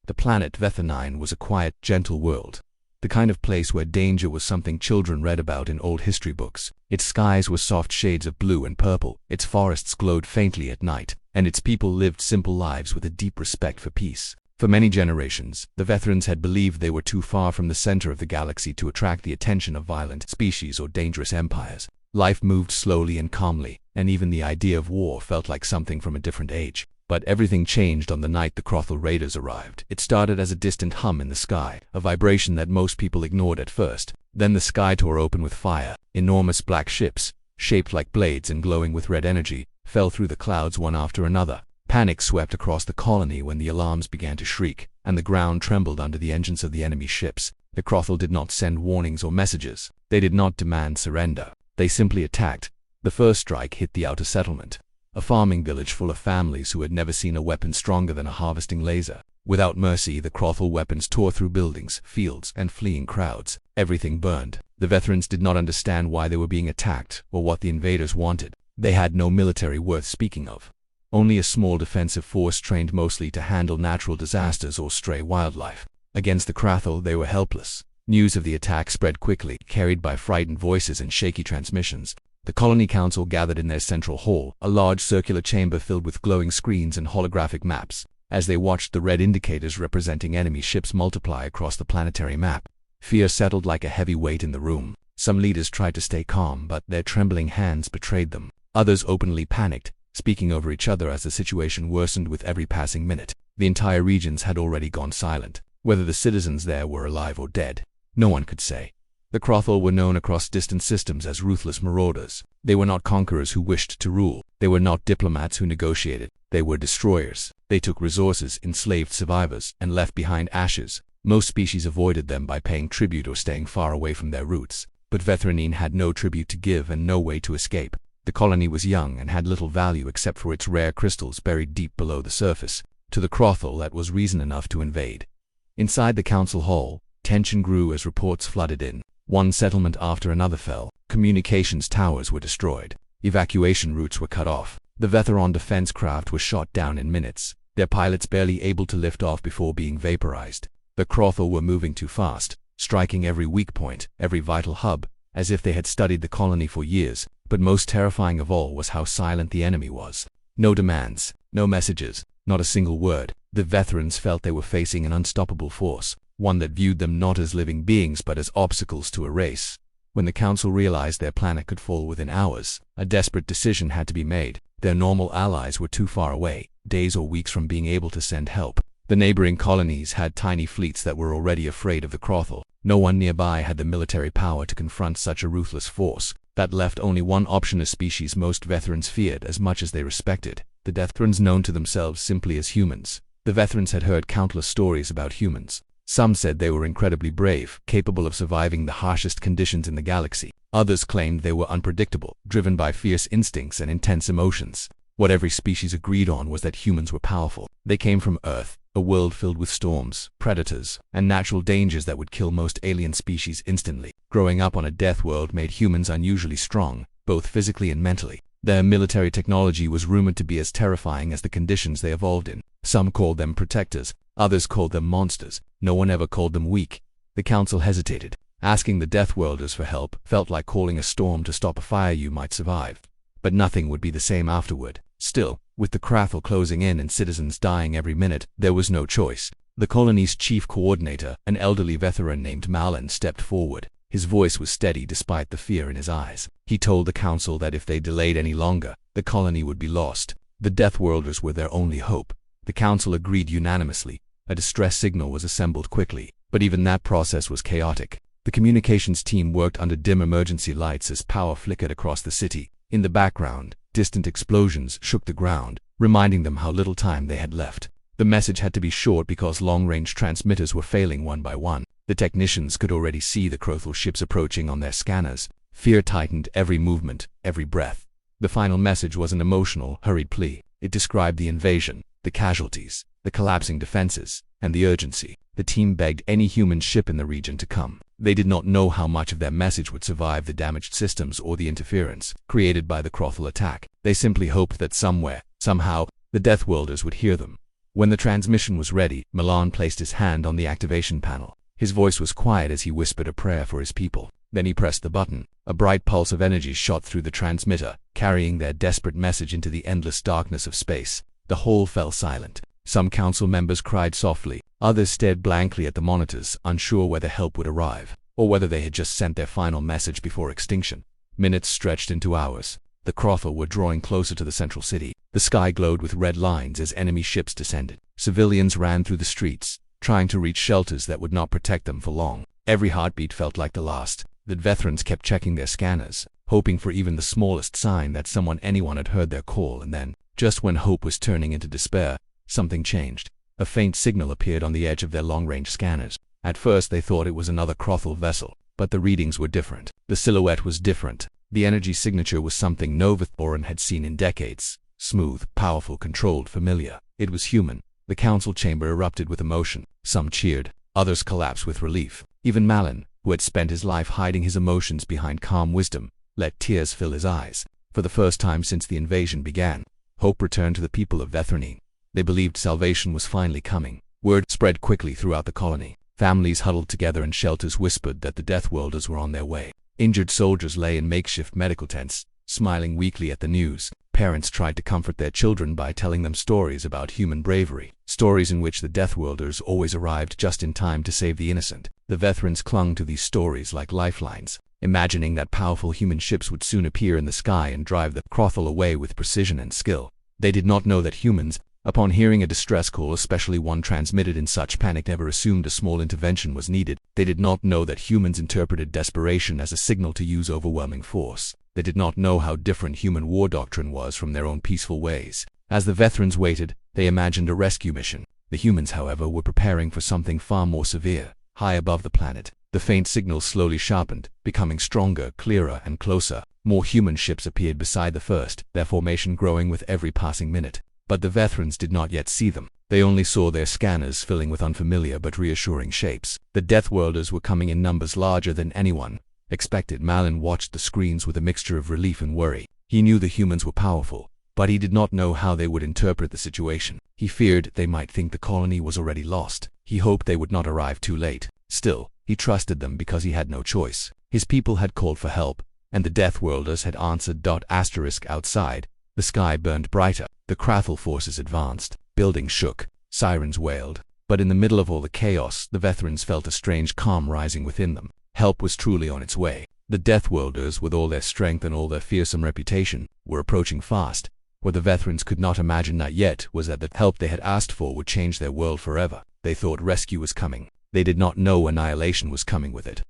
The planet Vthanine was a quiet, gentle world. The kind of place where danger was something children read about in old history books. Its skies were soft shades of blue and purple, its forests glowed faintly at night, and its people lived simple lives with a deep respect for peace. For many generations, the Vthanines had believed they were too far from the center of the galaxy to attract the attention of violent species or dangerous empires. Life moved slowly and calmly, and even the idea of war felt like something from a different age. But everything changed on the night the Crothel raiders arrived. It started as a distant hum in the sky, a vibration that most people ignored at first. Then the sky tore open with fire. Enormous black ships, shaped like blades and glowing with red energy, fell through the clouds one after another. Panic swept across the colony when the alarms began to shriek, and the ground trembled under the engines of the enemy ships. The Crothel did not send warnings or messages. They did not demand surrender. They simply attacked. The first strike hit the outer settlement, a farming village full of families who had never seen a weapon stronger than a harvesting laser. Without mercy, the Crothel weapons tore through buildings, fields, and fleeing crowds. Everything burned. The Vthanines did not understand why they were being attacked or what the invaders wanted. They had no military worth speaking of. Only a small defensive force trained mostly to handle natural disasters or stray wildlife. Against the Crothel, they were helpless. News of the attack spread quickly, carried by frightened voices and shaky transmissions. The colony council gathered in their central hall, a large circular chamber filled with glowing screens and holographic maps. As they watched the red indicators representing enemy ships multiply across the planetary map, fear settled like a heavy weight in the room. Some leaders tried to stay calm, but their trembling hands betrayed them. Others openly panicked, speaking over each other as the situation worsened with every passing minute. The entire regions had already gone silent. Whether the citizens there were alive or dead, no one could say. The Crothel were known across distant systems as ruthless marauders. They were not conquerors who wished to rule. They were not diplomats who negotiated. They were destroyers. They took resources, enslaved survivors, and left behind ashes. Most species avoided them by paying tribute or staying far away from their roots. But Vthanine had no tribute to give and no way to escape. The colony was young and had little value except for its rare crystals buried deep below the surface. To the Crothel, that was reason enough to invade. Inside the council hall, tension grew as reports flooded in. One settlement after another fell. Communications towers were destroyed. Evacuation routes were cut off. The Vthanine defense craft was shot down in minutes, their pilots barely able to lift off before being vaporized. The Crothel were moving too fast, striking every weak point, every vital hub, as if they had studied the colony for years. But most terrifying of all was how silent the enemy was. No demands, no messages, not a single word. The Vthanines felt they were facing an unstoppable force, one that viewed them not as living beings but as obstacles to a race. When the council realized their planet could fall within hours, a desperate decision had to be made. Their normal allies were too far away, days or weeks from being able to send help. The neighboring colonies had tiny fleets that were already afraid of the Crothel. No one nearby had the military power to confront such a ruthless force. That left only one option, a species most Vthanines feared as much as they respected. The Deathworlders, known to themselves simply as humans. The Vthanines had heard countless stories about humans. Some said they were incredibly brave, capable of surviving the harshest conditions in the galaxy. Others claimed they were unpredictable, driven by fierce instincts and intense emotions. What every species agreed on was that humans were powerful. They came from Earth, a world filled with storms, predators, and natural dangers that would kill most alien species instantly. Growing up on a death world made humans unusually strong, both physically and mentally. Their military technology was rumored to be as terrifying as the conditions they evolved in. Some called them protectors, others called them monsters. No one ever called them weak. The council hesitated. Asking the Deathworlders for help felt like calling a storm to stop a fire you might survive. But nothing would be the same afterward. Still, with the Crothel closing in and citizens dying every minute, there was no choice. The colony's chief coordinator, an elderly veteran named Malin, stepped forward. His voice was steady despite the fear in his eyes. He told the council that if they delayed any longer, the colony would be lost. The Deathworlders were their only hope. The council agreed unanimously. A distress signal was assembled quickly, but even that process was chaotic. The communications team worked under dim emergency lights as power flickered across the city. In the background, distant explosions shook the ground, reminding them how little time they had left. The message had to be short because long-range transmitters were failing one by one. The technicians could already see the Crothel ships approaching on their scanners. Fear tightened every movement, every breath. The final message was an emotional, hurried plea. It described the invasion, the casualties, the collapsing defenses, and the urgency. The team begged any human ship in the region to come. They did not know how much of their message would survive the damaged systems or the interference created by the Crothel attack. They simply hoped that somewhere, somehow, the Deathworlders would hear them. When the transmission was ready, Milan placed his hand on the activation panel. His voice was quiet as he whispered a prayer for his people. Then he pressed the button. A bright pulse of energy shot through the transmitter, carrying their desperate message into the endless darkness of space. The whole fell silent. Some council members cried softly. Others stared blankly at the monitors, unsure whether help would arrive, or whether they had just sent their final message before extinction. Minutes stretched into hours. The Crothel were drawing closer to the central city. The sky glowed with red lines as enemy ships descended. Civilians ran through the streets, trying to reach shelters that would not protect them for long. Every heartbeat felt like the last. The veterans kept checking their scanners, hoping for even the smallest sign that anyone had heard their call, and then, just when hope was turning into despair, something changed. A faint signal appeared on the edge of their long-range scanners. At first they thought it was another Crothel vessel, but the readings were different. The silhouette was different. The energy signature was something no Vthanine had seen in decades. Smooth, powerful, controlled, familiar. It was human. The council chamber erupted with emotion. Some cheered, others collapsed with relief. Even Malin, who had spent his life hiding his emotions behind calm wisdom, let tears fill his eyes. For the first time since the invasion began, hope returned to the people of Vthanine. They believed salvation was finally coming. Word spread quickly throughout the colony. Families huddled together in shelters whispered that the Deathworlders were on their way. Injured soldiers lay in makeshift medical tents, smiling weakly at the news. Parents tried to comfort their children by telling them stories about human bravery, stories in which the Deathworlders always arrived just in time to save the innocent. The veterans clung to these stories like lifelines, imagining that powerful human ships would soon appear in the sky and drive the Crothel away with precision and skill. They did not know that humans, upon hearing a distress call, especially one transmitted in such panic, never assumed a small intervention was needed. They did not know that humans interpreted desperation as a signal to use overwhelming force. They did not know how different human war doctrine was from their own peaceful ways. As the veterans waited, they imagined a rescue mission. The humans, however, were preparing for something far more severe. High above the planet, the faint signal slowly sharpened, becoming stronger, clearer, and closer. More human ships appeared beside the first, their formation growing with every passing minute. But the veterans did not yet see them. They only saw their scanners filling with unfamiliar but reassuring shapes. The Deathworlders were coming in numbers larger than anyone expected. Malin watched the screens with a mixture of relief and worry. He knew the humans were powerful, but he did not know how they would interpret the situation. He feared they might think the colony was already lost. He hoped they would not arrive too late. Still, he trusted them because he had no choice. His people had called for help, and the Deathworlders had answered. Outside, the sky burned brighter. The Crothel forces advanced. Buildings shook. Sirens wailed. But in the middle of all the chaos, the veterans felt a strange calm rising within them. Help was truly on its way. The Deathworlders, with all their strength and all their fearsome reputation, were approaching fast. What the veterans could not imagine yet was that the help they had asked for would change their world forever. They thought rescue was coming. They did not know annihilation was coming with it.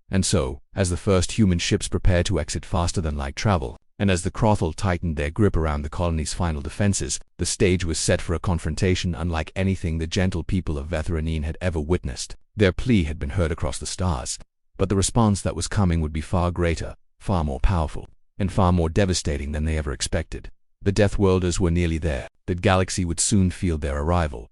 And so, as the first human ships prepared to exit faster than light travel, and as the Crothel tightened their grip around the colony's final defenses, the stage was set for a confrontation unlike anything the gentle people of Vthanine had ever witnessed. Their plea had been heard across the stars, but the response that was coming would be far greater, far more powerful, and far more devastating than they ever expected. The Deathworlders were nearly there. The galaxy would soon feel their arrival.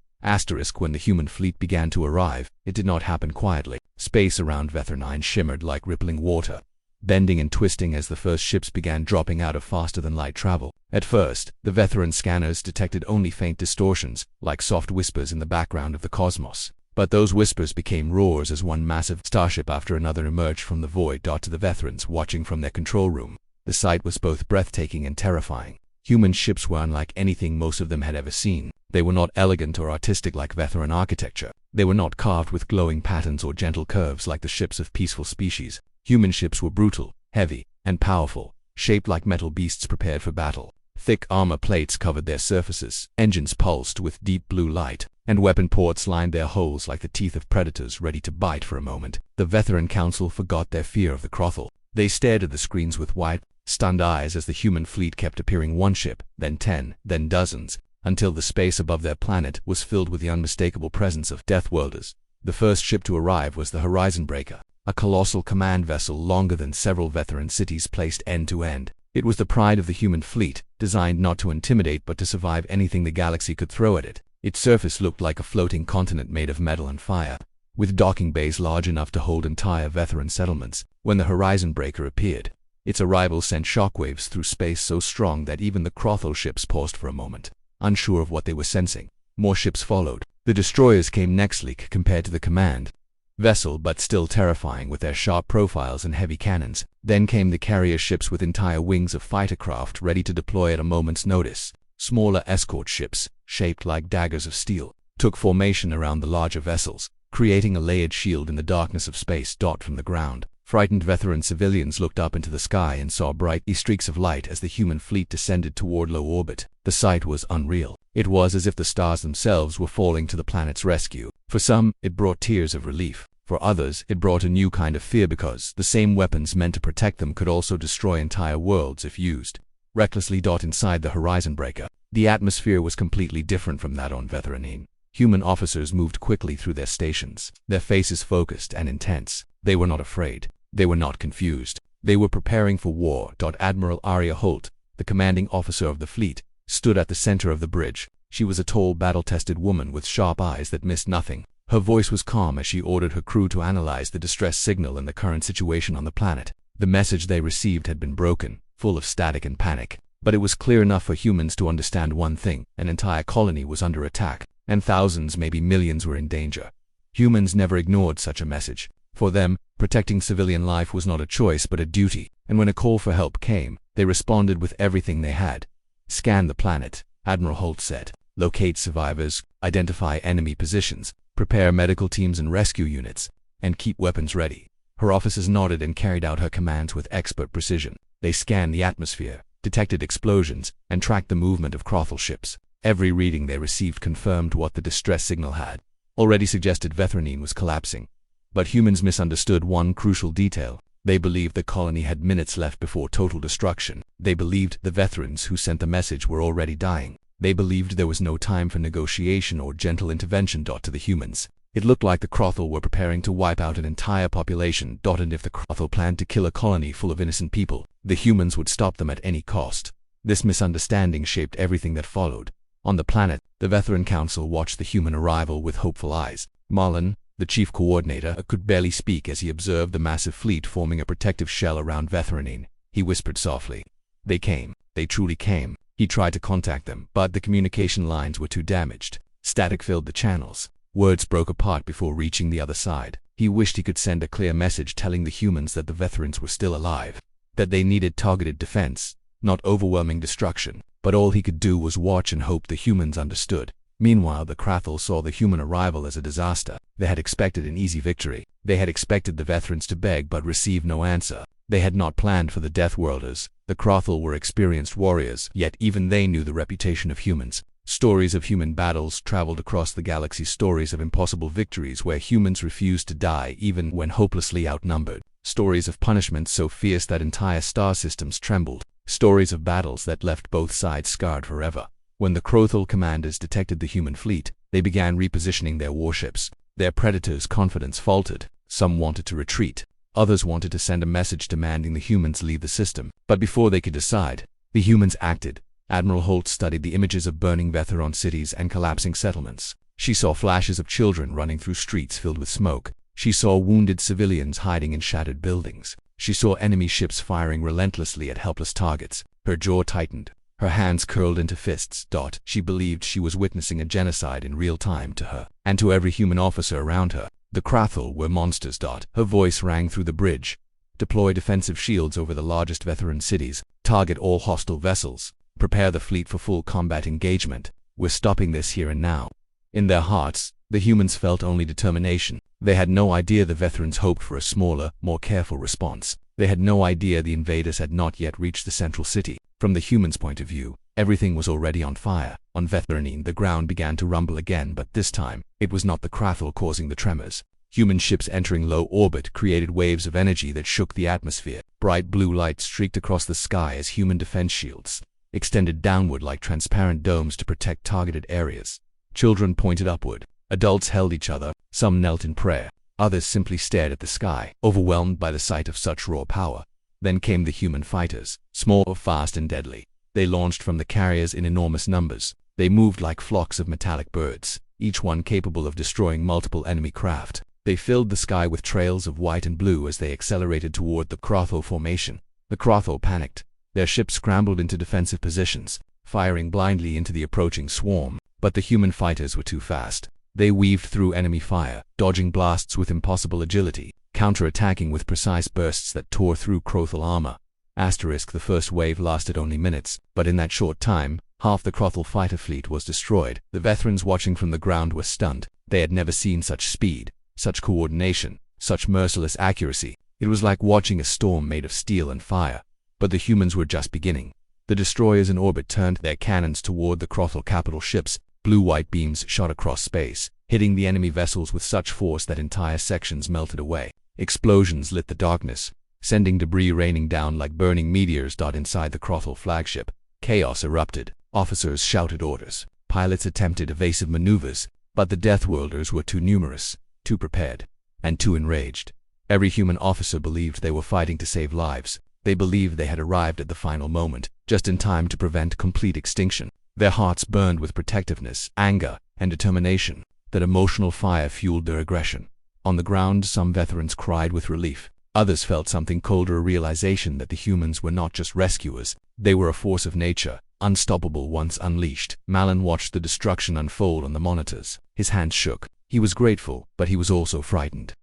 When the human fleet began to arrive, it did not happen quietly. Space around Vthanine shimmered like rippling water, bending and twisting as the first ships began dropping out of faster-than-light travel. At first, the veteran scanners detected only faint distortions, like soft whispers in the background of the cosmos. But those whispers became roars as one massive starship after another emerged from the void. To the veterans watching from their control room, the sight was both breathtaking and terrifying. Human ships were unlike anything most of them had ever seen. They were not elegant or artistic like Vthanine architecture. They were not carved with glowing patterns or gentle curves like the ships of peaceful species. Human ships were brutal, heavy, and powerful, shaped like metal beasts prepared for battle. Thick armor plates covered their surfaces, engines pulsed with deep blue light, and weapon ports lined their hulls like the teeth of predators ready to bite for a moment. The Vthanine Council forgot their fear of the Crothel. They stared at the screens with wide, stunned eyes as the human fleet kept appearing, one ship, then 10, then dozens, until the space above their planet was filled with the unmistakable presence of Deathworlders. The first ship to arrive was the Horizon Breaker, a colossal command vessel longer than several Vthanine cities placed end to end. It was the pride of the human fleet, designed not to intimidate but to survive anything the galaxy could throw at it. Its surface looked like a floating continent made of metal and fire, with docking bays large enough to hold entire Vthanine settlements. When the Horizon Breaker appeared, its arrival sent shockwaves through space so strong that even the Crothel ships paused for a moment, unsure of what they were sensing. More ships followed. The destroyers came next compared to the command vessel, but still terrifying with their sharp profiles and heavy cannons. Then came the carrier ships with entire wings of fighter craft ready to deploy at a moment's notice. Smaller escort ships, shaped like daggers of steel, took formation around the larger vessels, creating a layered shield in the darkness of space. From the ground, frightened veteran civilians looked up into the sky and saw bright streaks of light as the human fleet descended toward low orbit. The sight was unreal. It was as if the stars themselves were falling to the planet's rescue. For some, it brought tears of relief. For others, it brought a new kind of fear, because the same weapons meant to protect them could also destroy entire worlds if used recklessly. Inside the Horizon Breaker, the atmosphere was completely different from that on Vthanine. Human officers moved quickly through their stations, their faces focused and intense. They were not afraid. They were not confused. They were preparing for war. Admiral Arya Holt, the commanding officer of the fleet, stood at the center of the bridge. She was a tall, battle-tested woman with sharp eyes that missed nothing. Her voice was calm as she ordered her crew to analyze the distress signal and the current situation on the planet. The message they received had been broken, full of static and panic. But it was clear enough for humans to understand one thing: an entire colony was under attack, and thousands, maybe millions, were in danger. Humans never ignored such a message. For them, protecting civilian life was not a choice but a duty, and when a call for help came, they responded with everything they had. "Scan the planet," Admiral Holt said. "Locate survivors, identify enemy positions, prepare medical teams and rescue units, and keep weapons ready." Her officers nodded and carried out her commands with expert precision. They scanned the atmosphere, detected explosions, and tracked the movement of Crothel ships. Every reading they received confirmed what the distress signal had already suggested: Vthanine was collapsing. But humans misunderstood one crucial detail. They believed the colony had minutes left before total destruction. They believed the veterans who sent the message were already dying. They believed there was no time for negotiation or gentle intervention. To the humans, it looked like the Crothel were preparing to wipe out an entire population. And if the Crothel planned to kill a colony full of innocent people, the humans would stop them at any cost. This misunderstanding shaped everything that followed. On the planet, the Veteran Council watched the human arrival with hopeful eyes. Marlon, the chief coordinator, could barely speak as he observed the massive fleet forming a protective shell around Vthanine. He whispered softly, "They came. They truly came." He tried to contact them, but the communication lines were too damaged. Static filled the channels. Words broke apart before reaching the other side. He wished he could send a clear message telling the humans that the veterans were still alive, that they needed targeted defense, not overwhelming destruction. But all he could do was watch and hope the humans understood. Meanwhile, the Crothel saw the human arrival as a disaster. They had expected an easy victory. They had expected the veterans to beg but receive no answer. They had not planned for the Deathworlders. The Crothel were experienced warriors, yet even they knew the reputation of humans. Stories of human battles traveled across the galaxy, stories of impossible victories where humans refused to die even when hopelessly outnumbered. Stories of punishment so fierce that entire star systems trembled. Stories of battles that left both sides scarred forever. When the Crothel commanders detected the human fleet, they began repositioning their warships. Their predators' confidence faltered. Some wanted to retreat. Others wanted to send a message demanding the humans leave the system. But before they could decide, the humans acted. Admiral Holt studied the images of burning Veteran cities and collapsing settlements. She saw flashes of children running through streets filled with smoke. She saw wounded civilians hiding in shattered buildings. She saw enemy ships firing relentlessly at helpless targets. Her jaw tightened. Her hands curled into fists. She believed she was witnessing a genocide in real time to her, and to every human officer around her. The Crothel were monsters. Her voice rang through the bridge. Deploy defensive shields over the largest veteran cities. Target all hostile vessels. Prepare the fleet for full combat engagement. We're stopping this here and now. In their hearts, the humans felt only determination. They had no idea the veterans hoped for a smaller, more careful response. They had no idea the invaders had not yet reached the central city. From the humans' point of view, everything was already on fire. On Vthanine, the ground began to rumble again, but this time, it was not the Crothel causing the tremors. Human ships entering low orbit created waves of energy that shook the atmosphere. Bright blue light streaked across the sky as human defense shields extended downward like transparent domes to protect targeted areas. Children pointed upward. Adults held each other. Some knelt in prayer. Others simply stared at the sky, overwhelmed by the sight of such raw power. Then came the human fighters, small, fast, and deadly. They launched from the carriers in enormous numbers. They moved like flocks of metallic birds, each one capable of destroying multiple enemy craft. They filled the sky with trails of white and blue as they accelerated toward the Crothel formation. The Crothel panicked. Their ships scrambled into defensive positions, firing blindly into the approaching swarm. But the human fighters were too fast. They weaved through enemy fire, dodging blasts with impossible agility, counter-attacking with precise bursts that tore through Crothel armor. The first wave lasted only minutes, but in that short time, half the Crothel fighter fleet was destroyed. The Vthanines watching from the ground were stunned. They had never seen such speed, such coordination, such merciless accuracy. It was like watching a storm made of steel and fire. But the humans were just beginning. The destroyers in orbit turned their cannons toward the Crothel capital ships. Blue-white beams shot across space, hitting the enemy vessels with such force that entire sections melted away. Explosions lit the darkness, sending debris raining down like burning meteors. Inside the Crothel flagship, chaos erupted. Officers shouted orders. Pilots attempted evasive maneuvers, but the Deathworlders were too numerous, too prepared, and too enraged. Every human officer believed they were fighting to save lives. They believed they had arrived at the final moment, just in time to prevent complete extinction. Their hearts burned with protectiveness, anger, and determination. That emotional fire fueled their aggression. On the ground, some Vthanines cried with relief. Others felt something colder, a realization that the humans were not just rescuers. They were a force of nature, unstoppable once unleashed. Malin watched the destruction unfold on the monitors. His hands shook. He was grateful, but he was also frightened.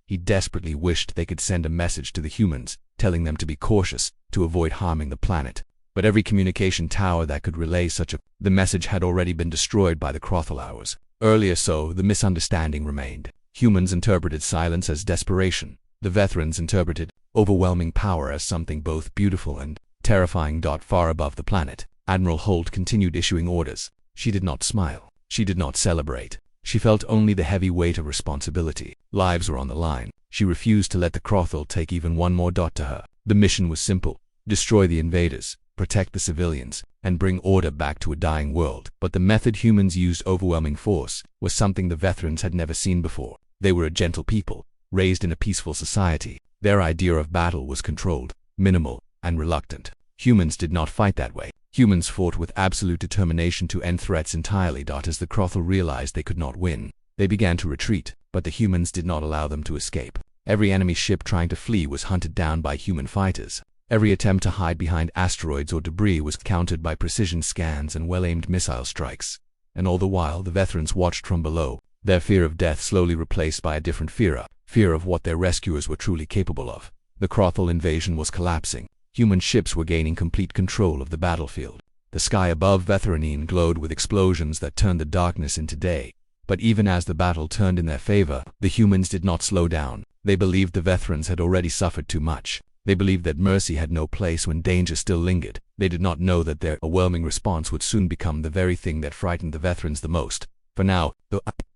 He desperately wished they could send a message to the humans, telling them to be cautious, to avoid harming the planet. But every communication tower that could relay the message had already been destroyed by the Crothel hours. Earlier the misunderstanding remained. Humans interpreted silence as desperation. The Vthanines interpreted overwhelming power as something both beautiful and terrifying. Far above the planet, Admiral Holt continued issuing orders. She did not smile. She did not celebrate. She felt only the heavy weight of responsibility. Lives were on the line. She refused to let the Crothel take even one more dot to her. The mission was simple: destroy the invaders, protect the civilians, and bring order back to a dying world. But the method humans used, overwhelming force, was something the Vthanines had never seen before. They were a gentle people, raised in a peaceful society. Their idea of battle was controlled, minimal, and reluctant. Humans did not fight that way. Humans fought with absolute determination to end threats entirely. As the Crothel realized they could not win, they began to retreat, but the humans did not allow them to escape. Every enemy ship trying to flee was hunted down by human fighters. Every attempt to hide behind asteroids or debris was countered by precision scans and well-aimed missile strikes. And all the while, the Vthanines watched from below, their fear of death slowly replaced by a different fear of what their rescuers were truly capable of. The Crothel invasion was collapsing. Human ships were gaining complete control of the battlefield. The sky above Vthanine glowed with explosions that turned the darkness into day. But even as the battle turned in their favor, the humans did not slow down. They believed the Vthanines had already suffered too much. They believed that mercy had no place when danger still lingered. They did not know that their overwhelming response would soon become the very thing that frightened the Vthanines the most. For now,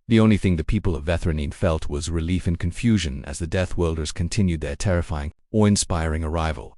the only thing the people of Vthanine felt was relief and confusion as the Deathworlders continued their terrifying, awe-inspiring arrival.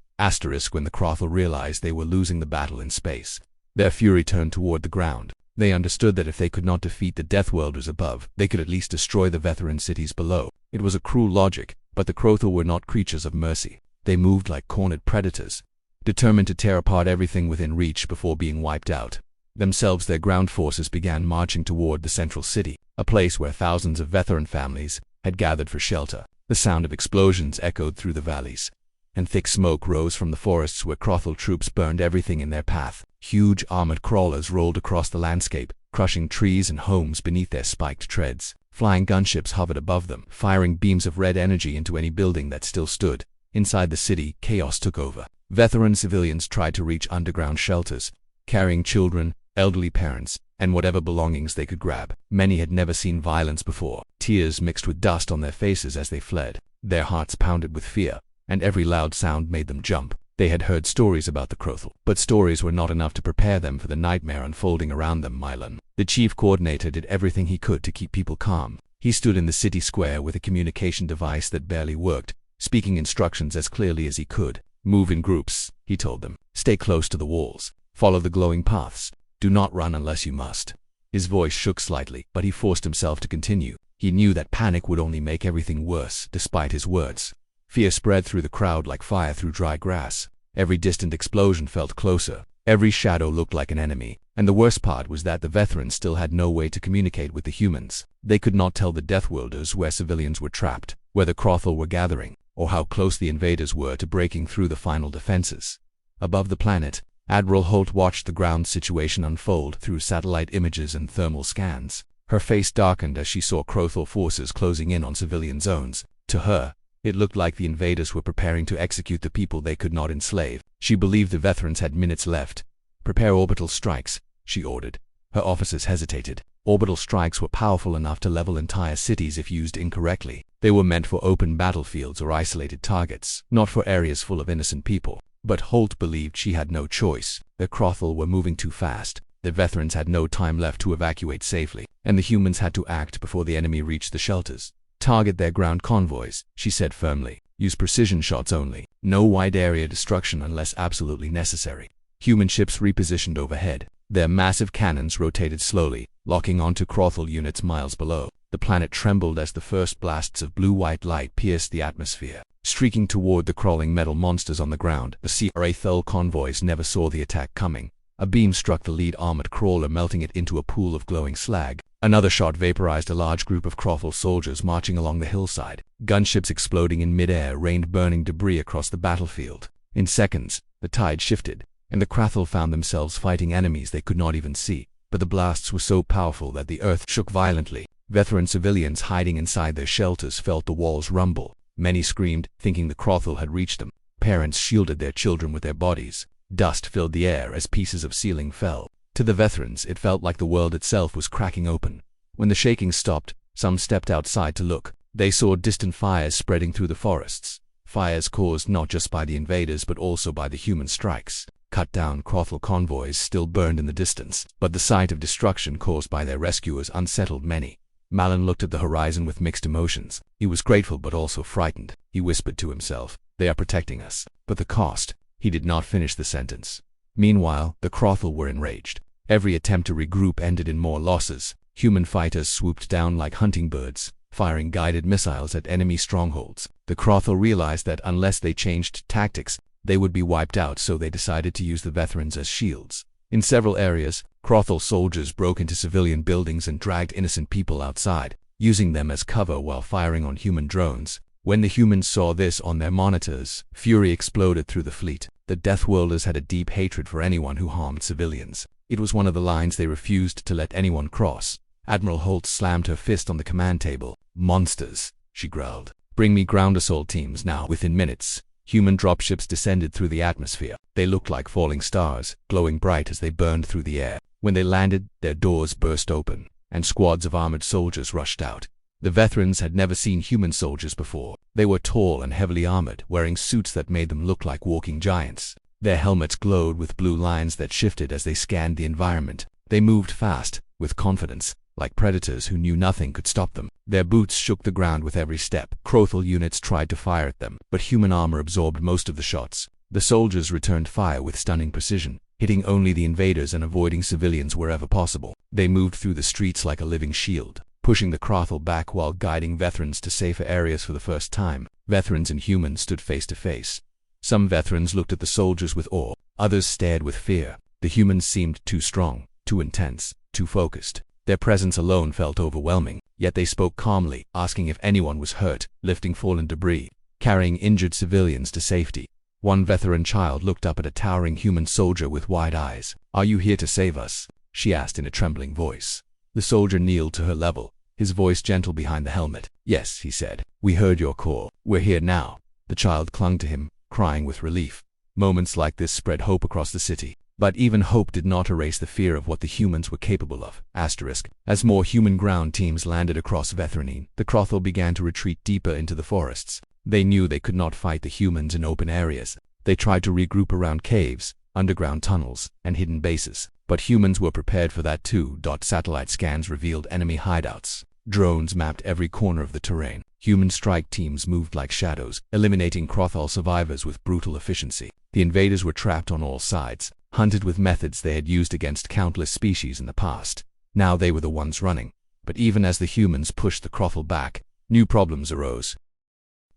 When the Crothel realized they were losing the battle in space, their fury turned toward the ground. They understood that if they could not defeat the Deathworlders above, they could at least destroy the Vthanine cities below. It was a cruel logic, but the Crothel were not creatures of mercy. They moved like cornered predators, determined to tear apart everything within reach before being wiped out. Themselves, their ground forces began marching toward the central city, a place where thousands of Vthanine families had gathered for shelter. The sound of explosions echoed through the valleys, and thick smoke rose from the forests where Crothel troops burned everything in their path. Huge armored crawlers rolled across the landscape, crushing trees and homes beneath their spiked treads. Flying gunships hovered above them, firing beams of red energy into any building that still stood. Inside the city, chaos took over. Vthanine civilians tried to reach underground shelters, carrying children, elderly parents, and whatever belongings they could grab. Many had never seen violence before. Tears mixed with dust on their faces as they fled. Their hearts pounded with fear, and every loud sound made them jump. They had heard stories about the Crothel, but stories were not enough to prepare them for the nightmare unfolding around them. Milan, the chief coordinator, did everything he could to keep people calm. He stood in the city square with a communication device that barely worked, speaking instructions as clearly as he could. Move in groups, he told them. Stay close to the walls. Follow the glowing paths. Do not run unless you must. His voice shook slightly, but he forced himself to continue. He knew that panic would only make everything worse. Despite his words, fear spread through the crowd like fire through dry grass. Every distant explosion felt closer. Every shadow looked like an enemy. And the worst part was that the Vthanines still had no way to communicate with the humans. They could not tell the Deathworlders where civilians were trapped, where the Crothel were gathering, or how close the invaders were to breaking through the final defenses. Above the planet, Admiral Holt watched the ground situation unfold through satellite images and thermal scans. Her face darkened as she saw Crothel forces closing in on civilian zones. To her, it looked like the invaders were preparing to execute the people they could not enslave. She believed the Vthanines had minutes left. "Prepare orbital strikes," she ordered. Her officers hesitated. Orbital strikes were powerful enough to level entire cities if used incorrectly. They were meant for open battlefields or isolated targets, not for areas full of innocent people. But Holt believed she had no choice. The Crothel were moving too fast. The Vthanines had no time left to evacuate safely, and the humans had to act before the enemy reached the shelters. "Target their ground convoys," she said firmly. "Use precision shots only. No wide-area destruction unless absolutely necessary." Human ships repositioned overhead. Their massive cannons rotated slowly, locking onto Crothel units miles below. The planet trembled as the first blasts of blue-white light pierced the atmosphere, streaking toward the crawling metal monsters on the ground. The Crothel convoys never saw the attack coming. A beam struck the lead armored crawler, melting it into a pool of glowing slag. Another shot vaporized a large group of Crothel soldiers marching along the hillside. Gunships exploding in midair rained burning debris across the battlefield. In seconds, the tide shifted, and the Crothel found themselves fighting enemies they could not even see. But the blasts were so powerful that the earth shook violently. Veteran civilians hiding inside their shelters felt the walls rumble. Many screamed, thinking the Crothel had reached them. Parents shielded their children with their bodies. Dust filled the air as pieces of ceiling fell. To the Vthanines, it felt like the world itself was cracking open. When the shaking stopped, some stepped outside to look. They saw distant fires spreading through the forests. Fires caused not just by the invaders but also by the human strikes. Cut-down Crothel convoys still burned in the distance, but the sight of destruction caused by their rescuers unsettled many. Malin looked at the horizon with mixed emotions. He was grateful but also frightened. He whispered to himself, "They are protecting us. But the cost." He did not finish the sentence. Meanwhile, the Crothel were enraged. Every attempt to regroup ended in more losses. Human fighters swooped down like hunting birds, firing guided missiles at enemy strongholds. The Crothel realized that unless they changed tactics, they would be wiped out, so they decided to use the Vthanines as shields. In several areas, Crothel soldiers broke into civilian buildings and dragged innocent people outside, using them as cover while firing on human drones. When the humans saw this on their monitors, fury exploded through the fleet. The Deathworlders had a deep hatred for anyone who harmed civilians. It was one of the lines they refused to let anyone cross. Admiral Holt slammed her fist on the command table. "Monsters," she growled. "Bring me ground assault teams now." Within minutes, human dropships descended through the atmosphere. They looked like falling stars, glowing bright as they burned through the air. When they landed, their doors burst open, and squads of armored soldiers rushed out. The Vthanines had never seen human soldiers before. They were tall and heavily armored, wearing suits that made them look like walking giants. Their helmets glowed with blue lines that shifted as they scanned the environment. They moved fast, with confidence, like predators who knew nothing could stop them. Their boots shook the ground with every step. Crothel units tried to fire at them, but human armor absorbed most of the shots. The soldiers returned fire with stunning precision, hitting only the invaders and avoiding civilians wherever possible. They moved through the streets like a living shield, pushing the Crothel back while guiding Vthanines to safer areas for the first time. Vthanines and humans stood face to face. Some Vthanines looked at the soldiers with awe, others stared with fear. The humans seemed too strong, too intense, too focused. Their presence alone felt overwhelming, yet they spoke calmly, asking if anyone was hurt, lifting fallen debris, carrying injured civilians to safety. One Vthanine child looked up at a towering human soldier with wide eyes. "Are you here to save us?" she asked in a trembling voice. The soldier kneeled to her level, his voice gentle behind the helmet. "Yes," he said. "We heard your call. We're here now." The child clung to him, crying with relief. Moments like this spread hope across the city. But even hope did not erase the fear of what the humans were capable of. As more human ground teams landed across Vthanine, the Crothel began to retreat deeper into the forests. They knew they could not fight the humans in open areas. They tried to regroup around caves, underground tunnels, and hidden bases. But humans were prepared for that too. Satellite scans revealed enemy hideouts. Drones mapped every corner of the terrain. Human strike teams moved like shadows, eliminating Crothel survivors with brutal efficiency. The invaders were trapped on all sides, hunted with methods they had used against countless species in the past. Now they were the ones running. But even as the humans pushed the Crothel back, new problems arose.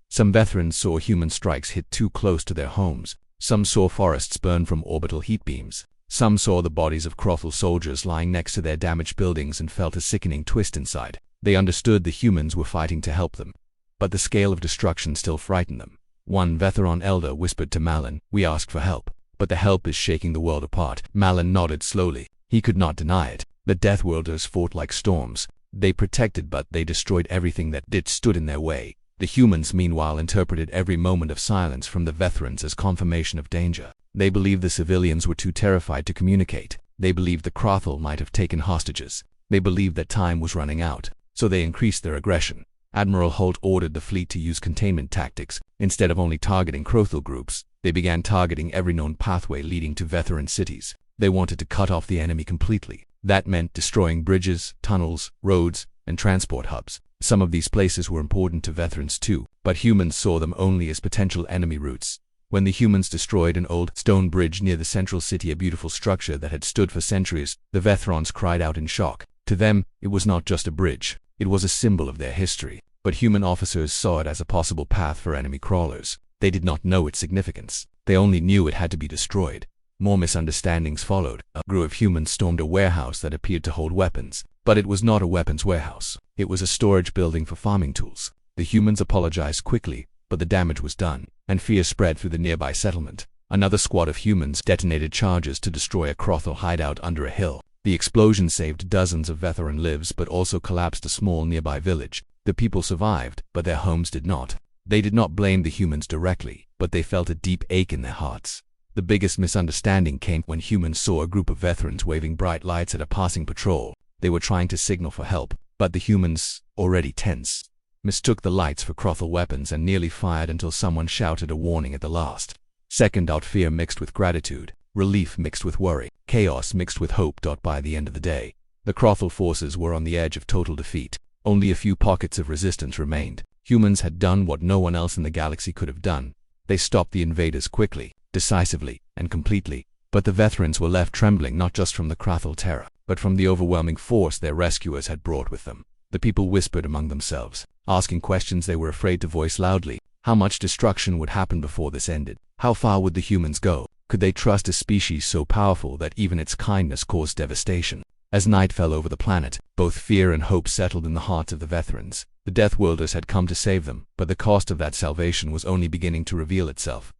Some Vthanines saw human strikes hit too close to their homes. Some saw forests burn from orbital heat beams. Some saw the bodies of Crothel soldiers lying next to their damaged buildings and felt a sickening twist inside. They understood the humans were fighting to help them, but the scale of destruction still frightened them. One Vthanine elder whispered to Malin, "We asked for help, but the help is shaking the world apart. Malin nodded slowly. He could not deny it. The Deathworlders fought like storms. They protected, but they destroyed everything that stood in their way. The humans, meanwhile, interpreted every moment of silence from the Vthanines as confirmation of danger. They believed the civilians were too terrified to communicate. They believed the Crothel might have taken hostages. They believed that time was running out, so they increased their aggression. Admiral Holt ordered the fleet to use containment tactics. Instead of only targeting Crothel groups, they began targeting every known pathway leading to Vthanine cities. They wanted to cut off the enemy completely. That meant destroying bridges, tunnels, roads, and transport hubs. Some of these places were important to Vthanines too, but humans saw them only as potential enemy routes. When the humans destroyed an old stone bridge near the central city, a beautiful structure that had stood for centuries, the Vthanines cried out in shock. To them, it was not just a bridge. It was a symbol of their history. But human officers saw it as a possible path for enemy crawlers. They did not know its significance. They only knew it had to be destroyed. More misunderstandings followed. A group of humans stormed a warehouse that appeared to hold weapons. But it was not a weapons warehouse. It was a storage building for farming tools. The humans apologized quickly, but the damage was done, and fear spread through the nearby settlement. Another squad of humans detonated charges to destroy a Crothel hideout under a hill. The explosion saved dozens of Vthanine lives but also collapsed a small nearby village. The people survived, but their homes did not. They did not blame the humans directly, but they felt a deep ache in their hearts. The biggest misunderstanding came when humans saw a group of Vthanines waving bright lights at a passing patrol. They were trying to signal for help, but the humans, already tense, mistook the lights for Crothel weapons and nearly fired until someone shouted a warning at the last second. Fear mixed with gratitude, relief mixed with worry, chaos mixed with hope. By the end of the day, the Crothel forces were on the edge of total defeat. Only a few pockets of resistance remained. Humans had done what no one else in the galaxy could have done. They stopped the invaders quickly, decisively, and completely. But the Vthanines were left trembling not just from the Crothel terror, but from the overwhelming force their rescuers had brought with them. The people whispered among themselves, asking questions they were afraid to voice loudly. How much destruction would happen before this ended? How far would the humans go? Could they trust a species so powerful that even its kindness caused devastation? As night fell over the planet, both fear and hope settled in the hearts of the Vthanines. The Deathworlders had come to save them, but the cost of that salvation was only beginning to reveal itself.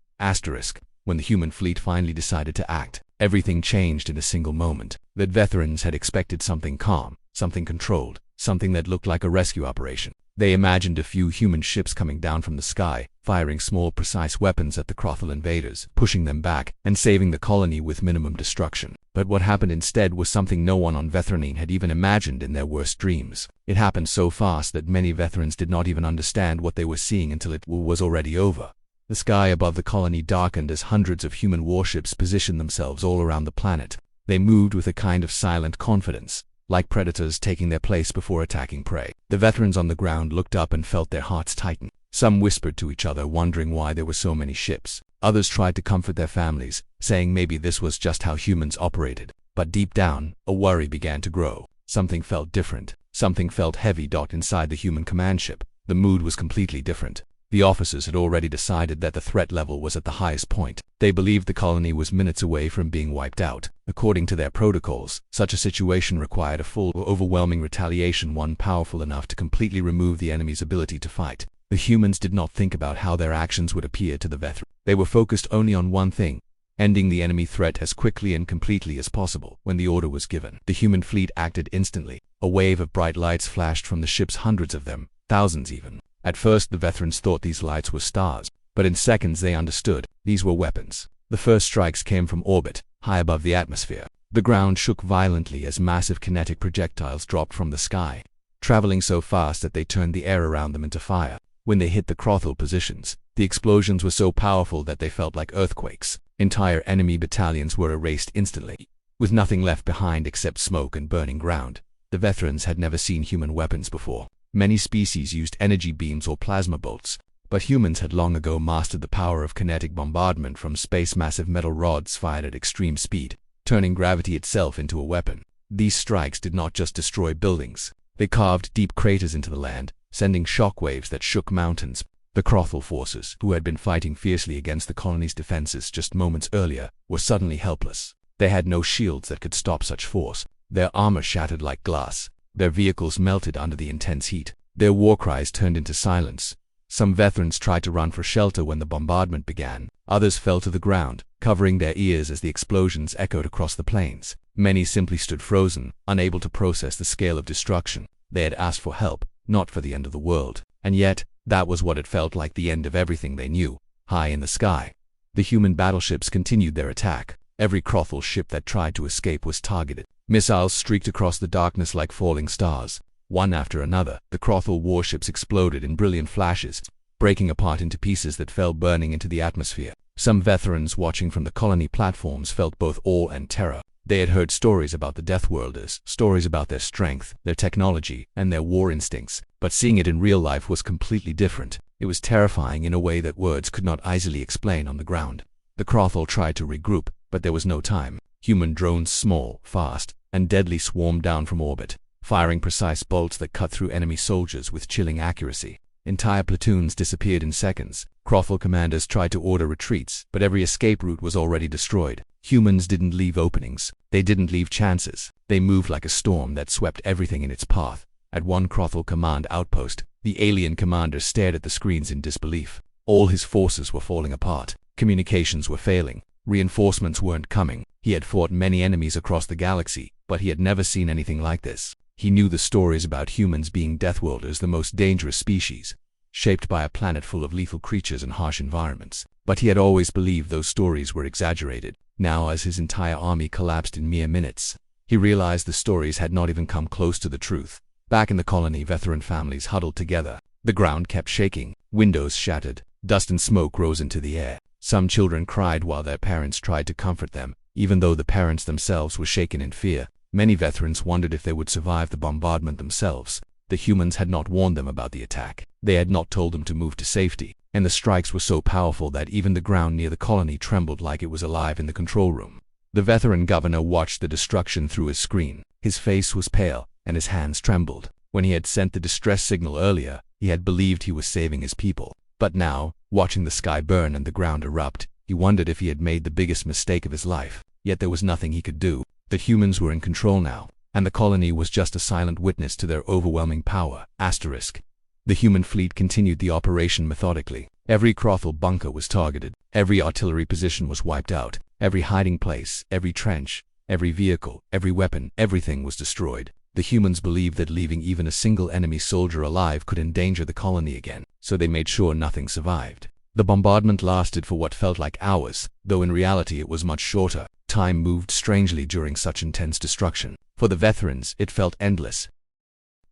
When the human fleet finally decided to act, everything changed in a single moment. The Vthanines had expected something calm, something controlled, something that looked like a rescue operation. They imagined a few human ships coming down from the sky, firing small precise weapons at the Crothel invaders, pushing them back, and saving the colony with minimum destruction. But what happened instead was something no one on Vthanine had even imagined in their worst dreams. It happened so fast that many Vthanines did not even understand what they were seeing until it was already over. The sky above the colony darkened as hundreds of human warships positioned themselves all around the planet. They moved with a kind of silent confidence, like predators taking their place before attacking prey. The Vthanines on the ground looked up and felt their hearts tighten. Some whispered to each other, wondering why there were so many ships. Others tried to comfort their families, saying maybe this was just how humans operated. But deep down, a worry began to grow. Something felt different. Something felt heavy. Inside the human command ship, the mood was completely different. The officers had already decided that the threat level was at the highest point. They believed the colony was minutes away from being wiped out. According to their protocols, such a situation required a full or overwhelming retaliation, one powerful enough to completely remove the enemy's ability to fight. The humans did not think about how their actions would appear to the Vthanines. They were focused only on one thing: ending the enemy threat as quickly and completely as possible. When the order was given, the human fleet acted instantly. A wave of bright lights flashed from the ships, hundreds of them, thousands even. At first, the Vthanines thought these lights were stars, but in seconds they understood. These were weapons. The first strikes came from orbit, high above the atmosphere. The ground shook violently as massive kinetic projectiles dropped from the sky, traveling so fast that they turned the air around them into fire. When they hit the Crothel positions, the explosions were so powerful that they felt like earthquakes. Entire enemy battalions were erased instantly, with nothing left behind except smoke and burning ground. The Vthanines had never seen human weapons before. Many species used energy beams or plasma bolts, but humans had long ago mastered the power of kinetic bombardment from space. Massive metal rods fired at extreme speed, turning gravity itself into a weapon. These strikes did not just destroy buildings. They carved deep craters into the land, sending shockwaves that shook mountains. The Crothel forces, who had been fighting fiercely against the colony's defenses just moments earlier, were suddenly helpless. They had no shields that could stop such force. Their armor shattered like glass. Their vehicles melted under the intense heat. Their war cries turned into silence. Some veterans tried to run for shelter when the bombardment began. Others fell to the ground, covering their ears as the explosions echoed across the plains. Many simply stood frozen, unable to process the scale of destruction. They had asked for help, not for the end of the world. And yet, that was what it felt like, the end of everything they knew. High in the sky, the human battleships continued their attack. Every Crothel ship that tried to escape was targeted. Missiles streaked across the darkness like falling stars. One after another, the Crothel warships exploded in brilliant flashes, breaking apart into pieces that fell burning into the atmosphere. Some veterans watching from the colony platforms felt both awe and terror. They had heard stories about the Deathworlders, stories about their strength, their technology, and their war instincts, but seeing it in real life was completely different. It was terrifying in a way that words could not easily explain on the ground. The Crothel tried to regroup, but there was no time. Human drones, small, fast, and deadly, swarmed down from orbit, firing precise bolts that cut through enemy soldiers with chilling accuracy. Entire platoons disappeared in seconds. Crothel commanders tried to order retreats, but every escape route was already destroyed. Humans didn't leave openings. They didn't leave chances. They moved like a storm that swept everything in its path. At one Crothel command outpost, the alien commander stared at the screens in disbelief. All his forces were falling apart. Communications were failing. Reinforcements weren't coming. He had fought many enemies across the galaxy, but he had never seen anything like this. He knew the stories about humans being Deathworlders, the most dangerous species, shaped by a planet full of lethal creatures and harsh environments. But he had always believed those stories were exaggerated. Now, as his entire army collapsed in mere minutes, he realized the stories had not even come close to the truth. Back in the colony, veteran families huddled together. The ground kept shaking. Windows shattered. Dust and smoke rose into the air. Some children cried while their parents tried to comfort them, even though the parents themselves were shaken in fear. Many veterans wondered if they would survive the bombardment themselves. The humans had not warned them about the attack. They had not told them to move to safety, and the strikes were so powerful that even the ground near the colony trembled like it was alive in the control room. The veteran governor watched the destruction through his screen. His face was pale, and his hands trembled. When he had sent the distress signal earlier, he had believed he was saving his people. But now, watching the sky burn and the ground erupt, he wondered if he had made the biggest mistake of his life. Yet there was nothing he could do. The humans were in control now, and the colony was just a silent witness to their overwhelming power. The human fleet continued the operation methodically. Every Crothel bunker was targeted. Every artillery position was wiped out. Every hiding place, every trench, every vehicle, every weapon, everything was destroyed. The humans believed that leaving even a single enemy soldier alive could endanger the colony again, so they made sure nothing survived. The bombardment lasted for what felt like hours, though in reality it was much shorter. Time moved strangely during such intense destruction. For the veterans, it felt endless.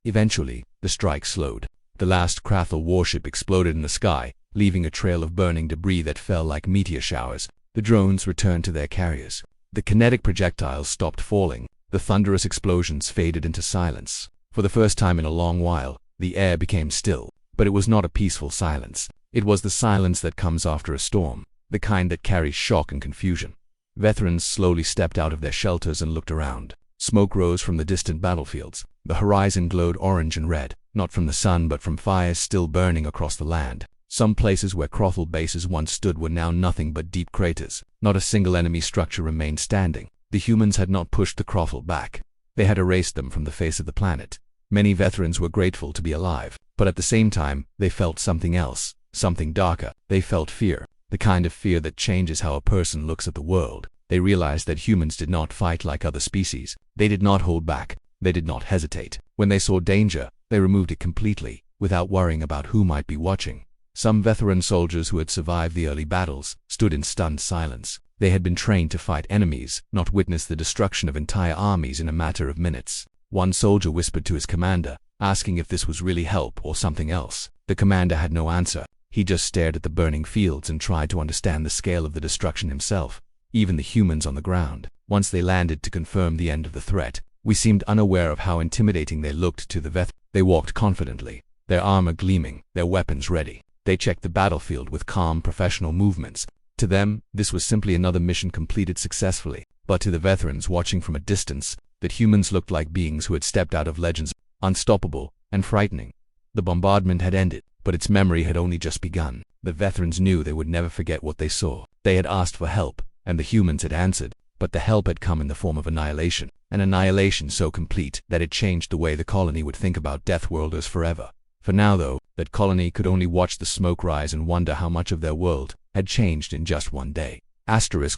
Eventually, the strike slowed. The last Crothel warship exploded in the sky, leaving a trail of burning debris that fell like meteor showers. The drones returned to their carriers. The kinetic projectiles stopped falling. The thunderous explosions faded into silence. For the first time in a long while, the air became still. But it was not a peaceful silence. It was the silence that comes after a storm, the kind that carries shock and confusion. Veterans slowly stepped out of their shelters and looked around. Smoke rose from the distant battlefields. The horizon glowed orange and red, not from the sun but from fires still burning across the land. Some places where Crothel bases once stood were now nothing but deep craters. Not a single enemy structure remained standing. The humans had not pushed the Crothel back. They had erased them from the face of the planet. Many veterans were grateful to be alive, but at the same time, they felt something else, something darker. They felt fear, the kind of fear that changes how a person looks at the world. They realized that humans did not fight like other species. They did not hold back. They did not hesitate. When they saw danger, they removed it completely, without worrying about who might be watching. Some veteran soldiers who had survived the early battles stood in stunned silence. They had been trained to fight enemies, not witness the destruction of entire armies in a matter of minutes. One soldier whispered to his commander, asking if this was really help or something else. The commander had no answer. He just stared at the burning fields and tried to understand the scale of the destruction himself. Even the humans on the ground, once they landed to confirm the end of the threat, we seemed unaware of how intimidating they looked to the veterans. They walked confidently, their armor gleaming, their weapons ready. They checked the battlefield with calm, professional movements. To them, this was simply another mission completed successfully. But to the veterans watching from a distance, that humans looked like beings who had stepped out of legends, unstoppable and frightening. The bombardment had ended, but its memory had only just begun. The veterans knew they would never forget what they saw. They had asked for help, and the humans had answered, but the help had come in the form of annihilation. An annihilation so complete that it changed the way the colony would think about Deathworlders forever. For now, though, that colony could only watch the smoke rise and wonder how much of their world had changed in just one day.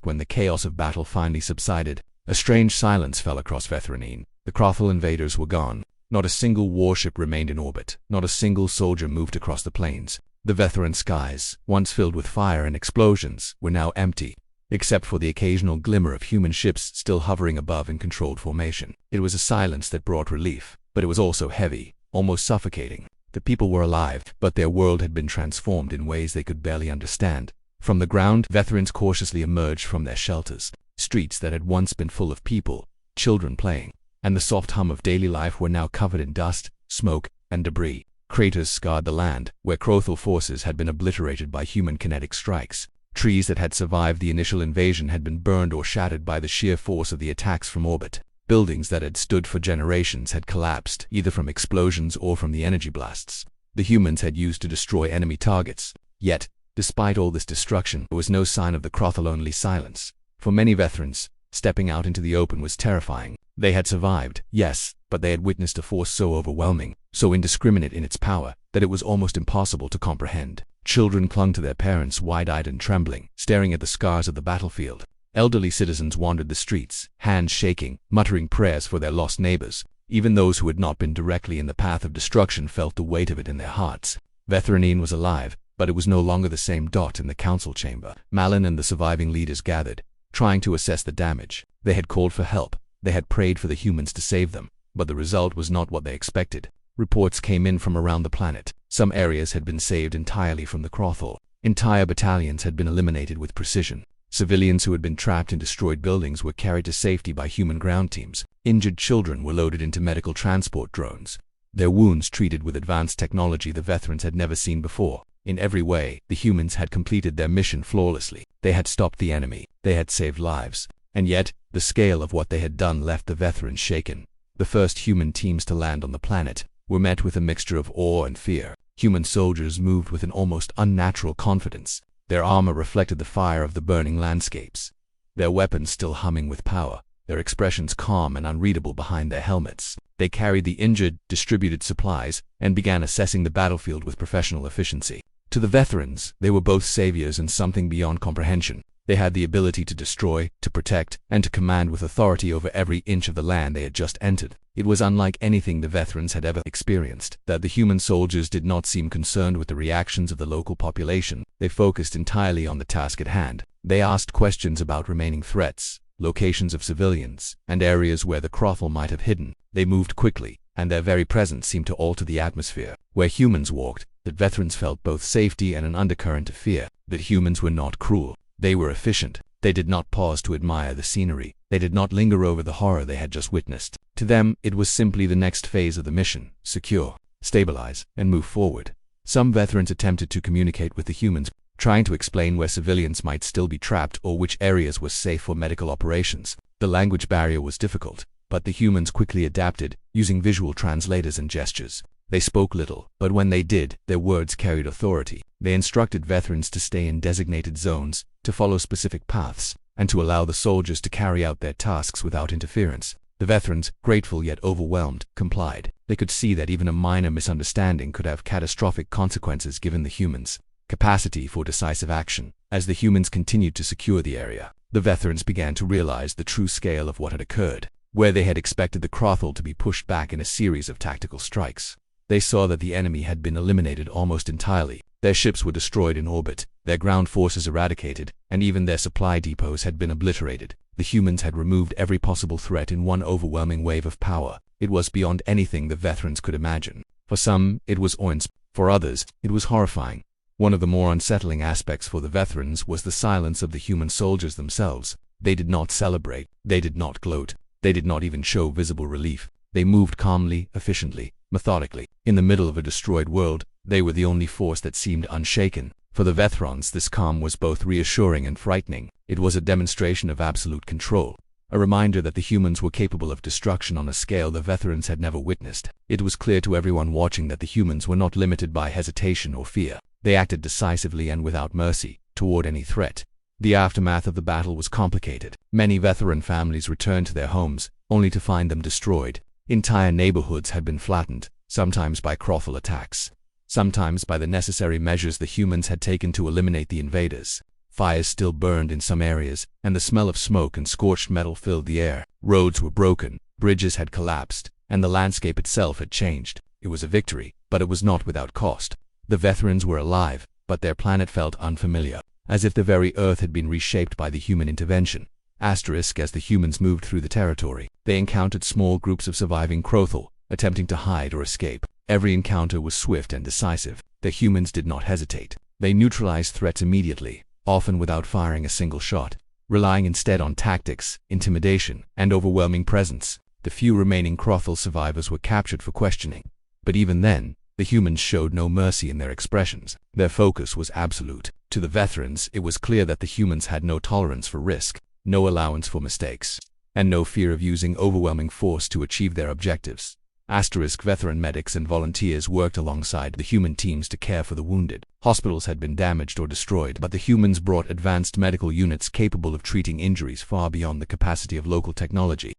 When the chaos of battle finally subsided, a strange silence fell across Vthanine. The Crothel invaders were gone. Not a single warship remained in orbit. Not a single soldier moved across the plains. The Vtharan skies, once filled with fire and explosions, were now empty, except for the occasional glimmer of human ships still hovering above in controlled formation. It was a silence that brought relief, but it was also heavy, almost suffocating. The people were alive, but their world had been transformed in ways they could barely understand. From the ground, Vtharans cautiously emerged from their shelters. Streets that had once been full of people, children playing, and the soft hum of daily life were now covered in dust, smoke, and debris. Craters scarred the land, where Crothel forces had been obliterated by human kinetic strikes. Trees that had survived the initial invasion had been burned or shattered by the sheer force of the attacks from orbit. Buildings that had stood for generations had collapsed, either from explosions or from the energy blasts the humans had used to destroy enemy targets. Yet, despite all this destruction, there was no sign of the Crothel-only silence. For many Vtharans, stepping out into the open was terrifying. They had survived, yes, but they had witnessed a force so overwhelming, so indiscriminate in its power, that it was almost impossible to comprehend. Children clung to their parents wide-eyed and trembling, staring at the scars of the battlefield. Elderly citizens wandered the streets, hands shaking, muttering prayers for their lost neighbors. Even those who had not been directly in the path of destruction felt the weight of it in their hearts. Vthanine was alive, but it was no longer the same dot in the council chamber. Malin and the surviving leaders gathered, trying to assess the damage. They had called for help. They had prayed for the humans to save them, but the result was not what they expected. Reports came in from around the planet. Some areas had been saved entirely from the Crothel. Entire battalions had been eliminated with precision. Civilians who had been trapped in destroyed buildings were carried to safety by human ground teams. Injured children were loaded into medical transport drones, their wounds treated with advanced technology the Vtharans had never seen before. In every way, the humans had completed their mission flawlessly. They had stopped the enemy. They had saved lives. And yet, the scale of what they had done left the Vtharans shaken. The first human teams to land on the planet were met with a mixture of awe and fear. Human soldiers moved with an almost unnatural confidence. Their armor reflected the fire of the burning landscapes, their weapons still humming with power, their expressions calm and unreadable behind their helmets. They carried the injured, distributed supplies, and began assessing the battlefield with professional efficiency. To the Vtharans, they were both saviors and something beyond comprehension. They had the ability to destroy, to protect, and to command with authority over every inch of the land they had just entered. It was unlike anything the Vtharans had ever experienced. That the human soldiers did not seem concerned with the reactions of the local population. They focused entirely on the task at hand. They asked questions about remaining threats, locations of civilians, and areas where the Crothel might have hidden. They moved quickly, and their very presence seemed to alter the atmosphere. Where humans walked, the Vtharans felt both safety and an undercurrent of fear. That humans were not cruel. They were efficient. They did not pause to admire the scenery. They did not linger over the horror they had just witnessed. To them, it was simply the next phase of the mission: secure, stabilize, and move forward. Some Vtharans attempted to communicate with the humans, trying to explain where civilians might still be trapped or which areas were safe for medical operations. The language barrier was difficult, but the humans quickly adapted, using visual translators and gestures. They spoke little, but when they did, their words carried authority. They instructed Vtharans to stay in designated zones, to follow specific paths, and to allow the soldiers to carry out their tasks without interference. The Vtharans, grateful yet overwhelmed, complied. They could see that even a minor misunderstanding could have catastrophic consequences given the humans' capacity for decisive action. As the humans continued to secure the area, the Vtharans began to realize the true scale of what had occurred. Where they had expected the Crothel to be pushed back in a series of tactical strikes, they saw that the enemy had been eliminated almost entirely. Their ships were destroyed in orbit, their ground forces eradicated, and even their supply depots had been obliterated. The humans had removed every possible threat in one overwhelming wave of power. It was beyond anything the Vtharans could imagine. For some, it was awe-inspiring. For others, it was horrifying. One of the more unsettling aspects for the Vtharans was the silence of the human soldiers themselves. They did not celebrate. They did not gloat. They did not even show visible relief. They moved calmly, efficiently, methodically. In the middle of a destroyed world, they were the only force that seemed unshaken. For the Vtharans, this calm was both reassuring and frightening. It was a demonstration of absolute control, a reminder that the humans were capable of destruction on a scale the Vtharans had never witnessed. It was clear to everyone watching that the humans were not limited by hesitation or fear. They acted decisively and without mercy toward any threat. The aftermath of the battle was complicated. Many Vtharan families returned to their homes, only to find them destroyed. Entire neighborhoods had been flattened, sometimes by Crothel attacks. sometimes by the necessary measures the humans had taken to eliminate the invaders. Fires still burned in some areas, and the smell of smoke and scorched metal filled the air. Roads were broken, bridges had collapsed, and the landscape itself had changed. It was a victory, but it was not without cost. The Vthanines were alive, but their planet felt unfamiliar, as if the very Earth had been reshaped by the human intervention. As the humans moved through the territory, they encountered small groups of surviving Crothel, attempting to hide or escape. Every encounter was swift and decisive. The humans did not hesitate. They neutralized threats immediately, often without firing a single shot, relying instead on tactics, intimidation, and overwhelming presence. The few remaining Crothel survivors were captured for questioning. But even then, the humans showed no mercy in their expressions. Their focus was absolute. To the Vthanines, it was clear that the humans had no tolerance for risk, no allowance for mistakes, and no fear of using overwhelming force to achieve their objectives. Vthanine medics and volunteers worked alongside the human teams to care for the wounded. Hospitals had been damaged or destroyed, but the humans brought advanced medical units capable of treating injuries far beyond the capacity of local technology.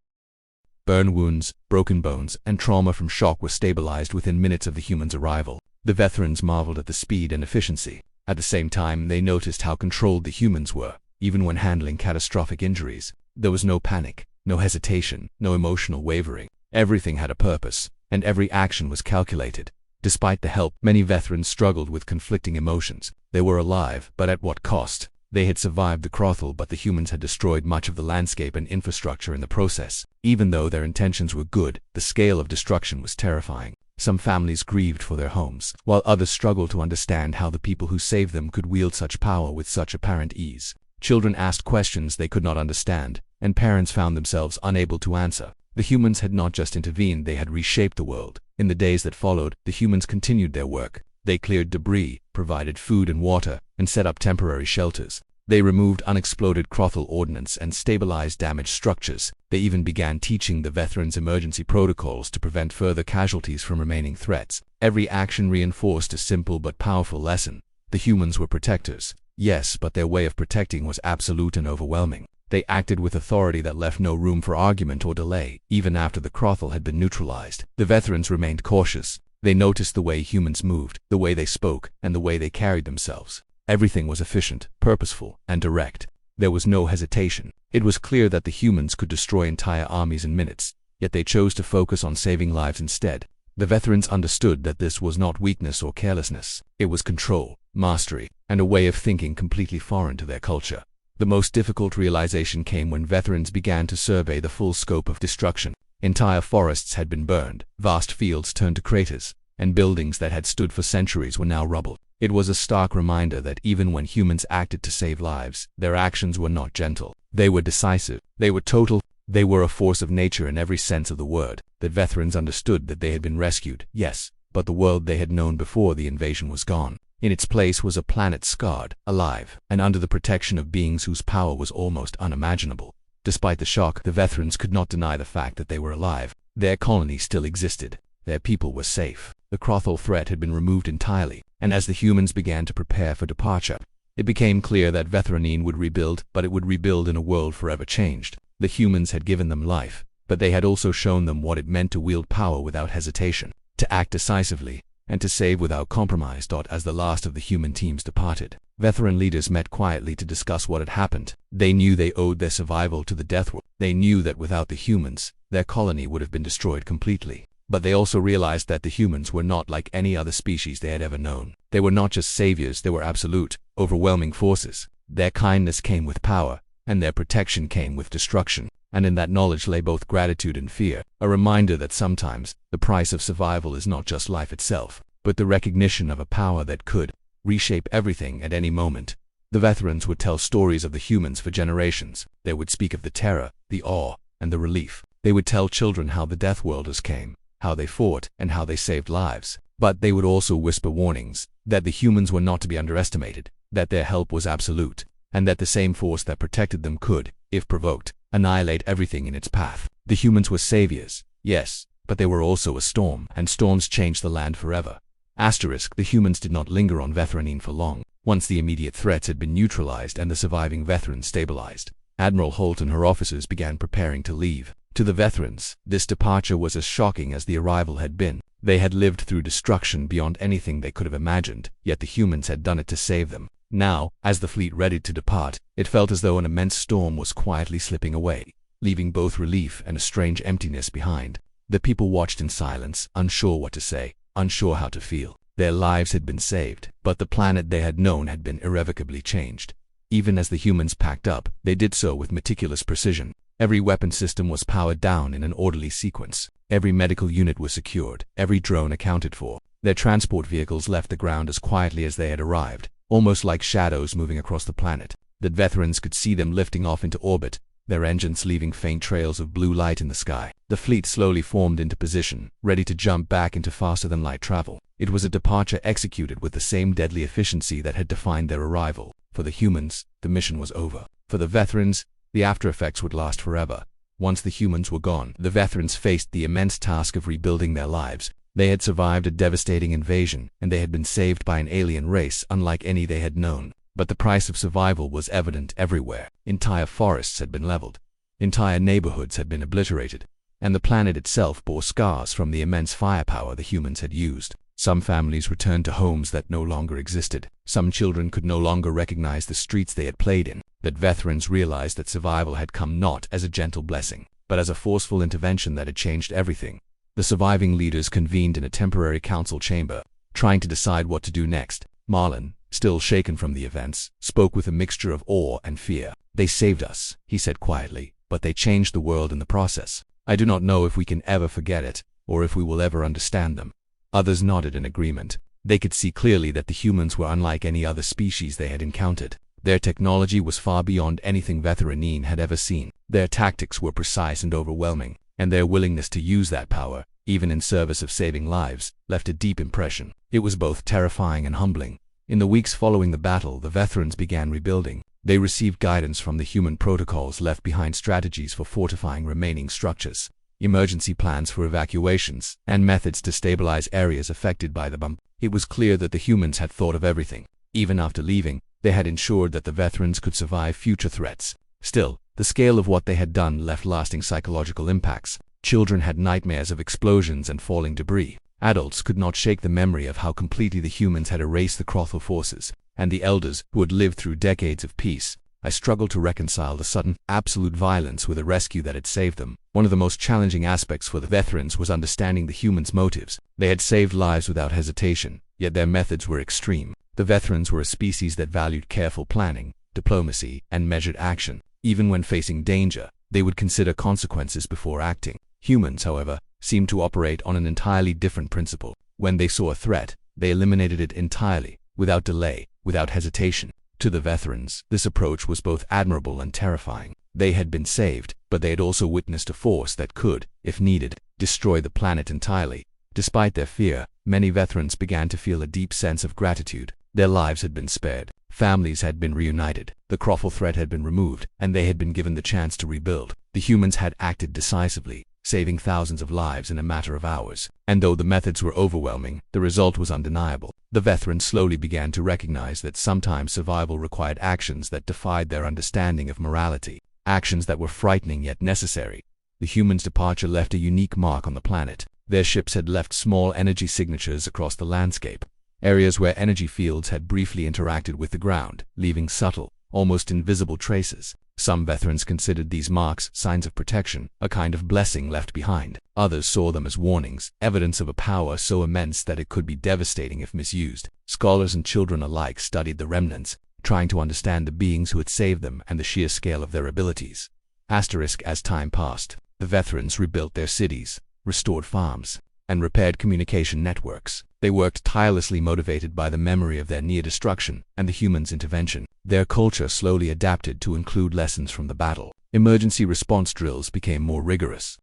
Burn wounds, broken bones, and trauma from shock were stabilized within minutes of the humans' arrival. The Vthanines marveled at the speed and efficiency. At the same time, they noticed how controlled the humans were, even when handling catastrophic injuries. There was no panic, no hesitation, no emotional wavering. Everything had a purpose, and every action was calculated. Despite the help, many Vthanines struggled with conflicting emotions. They were alive, but at what cost? They had survived the Crothel, but the humans had destroyed much of the landscape and infrastructure in the process. Even though their intentions were good, the scale of destruction was terrifying. Some families grieved for their homes, while others struggled to understand how the people who saved them could wield such power with such apparent ease. Children asked questions they could not understand, and parents found themselves unable to answer. The humans had not just intervened, they had reshaped the world. In the days that followed, the humans continued their work. They cleared debris, provided food and water, and set up temporary shelters. They removed unexploded Crothel ordnance and stabilized damaged structures. They even began teaching the Vthanines emergency protocols to prevent further casualties from remaining threats. Every action reinforced a simple but powerful lesson. The humans were protectors, yes, but their way of protecting was absolute and overwhelming. They acted with authority that left no room for argument or delay. Even after the Crothel had been neutralized, the Vthanines remained cautious. They noticed the way humans moved, the way they spoke, and the way they carried themselves. Everything was efficient, purposeful, and direct. There was no hesitation. It was clear that the humans could destroy entire armies in minutes, yet they chose to focus on saving lives instead. The Vthanines understood that this was not weakness or carelessness. It was control, mastery, and a way of thinking completely foreign to their culture. The most difficult realization came when Vthanines began to survey the full scope of destruction. Entire forests had been burned, vast fields turned to craters, and buildings that had stood for centuries were now rubble. It was a stark reminder that even when humans acted to save lives, their actions were not gentle. They were decisive. They were total. They were a force of nature in every sense of the word. The Vthanines understood that they had been rescued, yes, but the world they had known before the invasion was gone. In its place was a planet scarred, alive, and under the protection of beings whose power was almost unimaginable. Despite the shock, the Vthanines could not deny the fact that they were alive. Their colony still existed. Their people were safe. The Crothel threat had been removed entirely, and as the humans began to prepare for departure, it became clear that Vthanine would rebuild, but it would rebuild in a world forever changed. The humans had given them life, but they had also shown them what it meant to wield power without hesitation, to act decisively, and to save without compromise. As the last of the human teams departed, Vthanine leaders met quietly to discuss what had happened. They knew they owed their survival to the Deathworld. They knew that without the humans, their colony would have been destroyed completely. But they also realized that the humans were not like any other species they had ever known. They were not just saviors, they were absolute, overwhelming forces. Their kindness came with power, and their protection came with destruction. And in that knowledge lay both gratitude and fear, a reminder that sometimes the price of survival is not just life itself, but the recognition of a power that could reshape everything at any moment. The Vthanines would tell stories of the humans for generations. They would speak of the terror, the awe, and the relief. They would tell children how the Deathworlders came, how they fought, and how they saved lives. But they would also whisper warnings, that the humans were not to be underestimated, that their help was absolute, and that the same force that protected them could, if provoked, annihilate everything in its path. The humans were saviors, yes, but they were also a storm, and storms changed the land forever. The humans did not linger on Vthanine for long. Once the immediate threats had been neutralized and the surviving Vthanines stabilized, Admiral Holt and her officers began preparing to leave. To the veterans, this departure was as shocking as the arrival had been. They had lived through destruction beyond anything they could have imagined, yet the humans had done it to save them. Now, as the fleet readied to depart, it felt as though an immense storm was quietly slipping away, leaving both relief and a strange emptiness behind. The people watched in silence, unsure what to say, unsure how to feel. Their lives had been saved, but the planet they had known had been irrevocably changed. Even as the humans packed up, they did so with meticulous precision. Every weapon system was powered down in an orderly sequence. Every medical unit was secured, every drone accounted for. Their transport vehicles left the ground as quietly as they had arrived, almost like shadows moving across the planet. The veterans could see them lifting off into orbit, their engines leaving faint trails of blue light in the sky. The fleet slowly formed into position, ready to jump back into faster-than-light travel. It was a departure executed with the same deadly efficiency that had defined their arrival. For the humans, the mission was over. For the veterans, the after-effects would last forever. Once the humans were gone, the veterans faced the immense task of rebuilding their lives. They had survived a devastating invasion, and they had been saved by an alien race unlike any they had known. But the price of survival was evident everywhere. Entire forests had been leveled. Entire neighborhoods had been obliterated. And the planet itself bore scars from the immense firepower the humans had used. Some families returned to homes that no longer existed. Some children could no longer recognize the streets they had played in. That veterans realized that survival had come not as a gentle blessing, but as a forceful intervention that had changed everything. The surviving leaders convened in a temporary council chamber, trying to decide what to do next. Marlon, still shaken from the events, spoke with a mixture of awe and fear. "They saved us," he said quietly, "but they changed the world in the process. I do not know if we can ever forget it, or if we will ever understand them." Others nodded in agreement. They could see clearly that the humans were unlike any other species they had encountered. Their technology was far beyond anything Vthanine had ever seen. Their tactics were precise and overwhelming, and their willingness to use that power, even in service of saving lives, left a deep impression. It was both terrifying and humbling. In the weeks following the battle, the veterans began rebuilding. They received guidance from the human protocols, left behind strategies for fortifying remaining structures, emergency plans for evacuations, and methods to stabilize areas affected by the bomb. It was clear that the humans had thought of everything. Even after leaving, they had ensured that the veterans could survive future threats. Still, the scale of what they had done left lasting psychological impacts. Children had nightmares of explosions and falling debris. Adults could not shake the memory of how completely the humans had erased the Crothel forces, and the elders, who had lived through decades of peace. I struggled to reconcile the sudden, absolute violence with a rescue that had saved them. One of the most challenging aspects for the veterans was understanding the humans' motives. They had saved lives without hesitation, yet their methods were extreme. The veterans were a species that valued careful planning, diplomacy, and measured action. Even when facing danger, they would consider consequences before acting. Humans, however, seemed to operate on an entirely different principle. When they saw a threat, they eliminated it entirely, without delay, without hesitation. To the veterans, this approach was both admirable and terrifying. They had been saved, but they had also witnessed a force that could, if needed, destroy the planet entirely. Despite their fear, many veterans began to feel a deep sense of gratitude. Their lives had been spared, families had been reunited, the Crothel threat had been removed, and they had been given the chance to rebuild. The humans had acted decisively, saving thousands of lives in a matter of hours. And though the methods were overwhelming, the result was undeniable. The veterans slowly began to recognize that sometimes survival required actions that defied their understanding of morality, actions that were frightening yet necessary. The humans' departure left a unique mark on the planet. Their ships had left small energy signatures across the landscape, areas where energy fields had briefly interacted with the ground, leaving subtle, almost invisible traces. Some veterans considered these marks signs of protection, a kind of blessing left behind. Others saw them as warnings, evidence of a power so immense that it could be devastating if misused. Scholars and children alike studied the remnants, trying to understand the beings who had saved them and the sheer scale of their abilities. As time passed, the veterans rebuilt their cities, restored farms, and repaired communication networks. They worked tirelessly, motivated by the memory of their near destruction and the humans' intervention. Their culture slowly adapted to include lessons from the battle. Emergency response drills became more rigorous.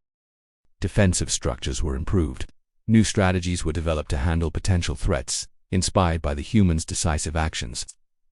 Defensive structures were improved. New strategies were developed to handle potential threats, inspired by the humans' decisive actions.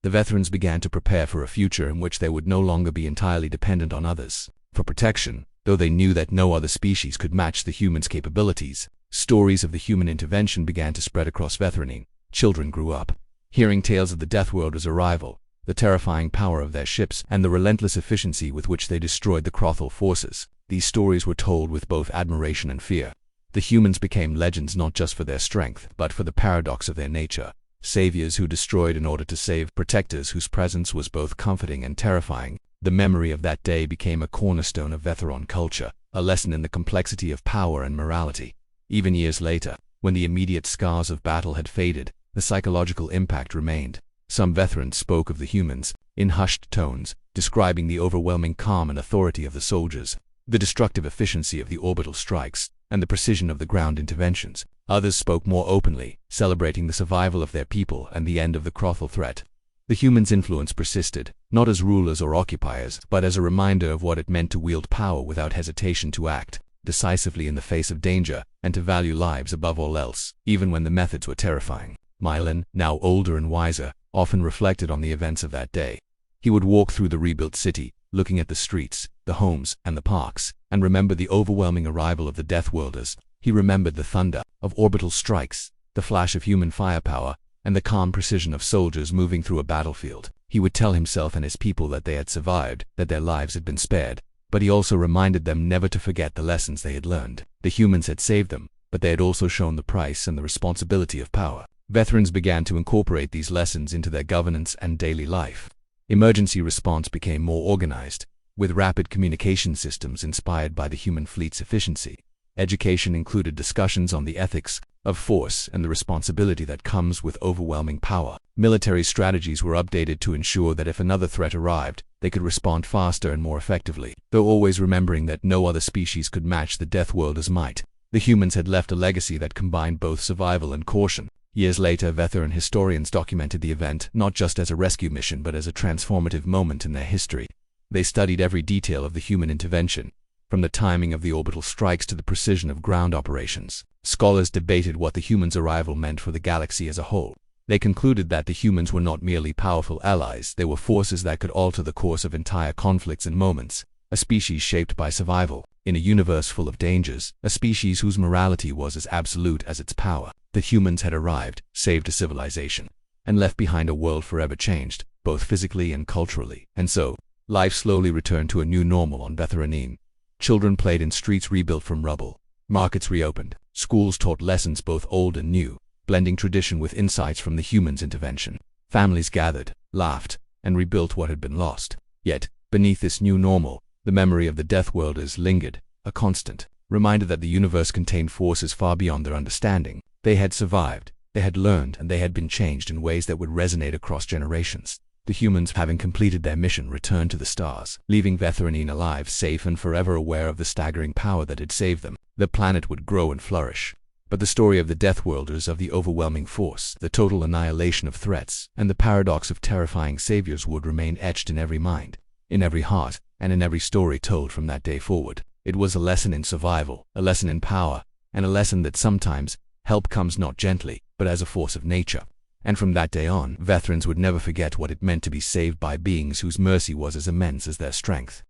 The veterans began to prepare for a future in which they would no longer be entirely dependent on others for protection, though they knew that no other species could match the humans' capabilities. Stories of the human intervention began to spread across Vthanine. Children grew up, hearing tales of the Deathworlders' arrival, the terrifying power of their ships, and the relentless efficiency with which they destroyed the Crothel forces. These stories were told with both admiration and fear. The humans became legends not just for their strength, but for the paradox of their nature. Saviors who destroyed in order to save, protectors whose presence was both comforting and terrifying. The memory of that day became a cornerstone of Vthanine culture, a lesson in the complexity of power and morality. Even years later, when the immediate scars of battle had faded, the psychological impact remained. Some veterans spoke of the humans, in hushed tones, describing the overwhelming calm and authority of the soldiers, the destructive efficiency of the orbital strikes, and the precision of the ground interventions. Others spoke more openly, celebrating the survival of their people and the end of the Crothel threat. The humans' influence persisted, not as rulers or occupiers, but as a reminder of what it meant to wield power without hesitation, to act decisively in the face of danger, and to value lives above all else, even when the methods were terrifying. Mylan, now older and wiser, often reflected on the events of that day. He would walk through the rebuilt city, looking at the streets, the homes, and the parks, and remember the overwhelming arrival of the Deathworlders. He remembered the thunder of orbital strikes, the flash of human firepower, and the calm precision of soldiers moving through a battlefield. He would tell himself and his people that they had survived, that their lives had been spared, but he also reminded them never to forget the lessons they had learned. The humans had saved them, but they had also shown the price and the responsibility of power. Veterans began to incorporate these lessons into their governance and daily life. Emergency response became more organized, with rapid communication systems inspired by the human fleet's efficiency. Education included discussions on the ethics of force and the responsibility that comes with overwhelming power. Military strategies were updated to ensure that if another threat arrived, they could respond faster and more effectively, though always remembering that no other species could match the Deathworlders' might. The humans had left a legacy that combined both survival and caution. Years later, Vthanine historians documented the event not just as a rescue mission but as a transformative moment in their history. They studied every detail of the human intervention, from the timing of the orbital strikes to the precision of ground operations. Scholars debated what the humans' arrival meant for the galaxy as a whole. They concluded that the humans were not merely powerful allies, they were forces that could alter the course of entire conflicts in moments. A species shaped by survival, in a universe full of dangers, a species whose morality was as absolute as its power. The humans had arrived, saved a civilization, and left behind a world forever changed, both physically and culturally. And so, life slowly returned to a new normal on Vthanine. Children played in streets rebuilt from rubble. Markets reopened. Schools taught lessons both old and new, blending tradition with insights from the humans' intervention. Families gathered, laughed, and rebuilt what had been lost. Yet, beneath this new normal, the memory of the Deathworlders lingered, a constant reminder that the universe contained forces far beyond their understanding. They had survived, they had learned, and they had been changed in ways that would resonate across generations. The humans, having completed their mission, returned to the stars, leaving Vthanine alive, safe, and forever aware of the staggering power that had saved them. The planet would grow and flourish. But the story of the Deathworlders, of the overwhelming force, the total annihilation of threats, and the paradox of terrifying saviors would remain etched in every mind, in every heart, and in every story told from that day forward. It was a lesson in survival, a lesson in power, and a lesson that sometimes help comes not gently, but as a force of nature. And from that day on, Vthanines would never forget what it meant to be saved by beings whose mercy was as immense as their strength.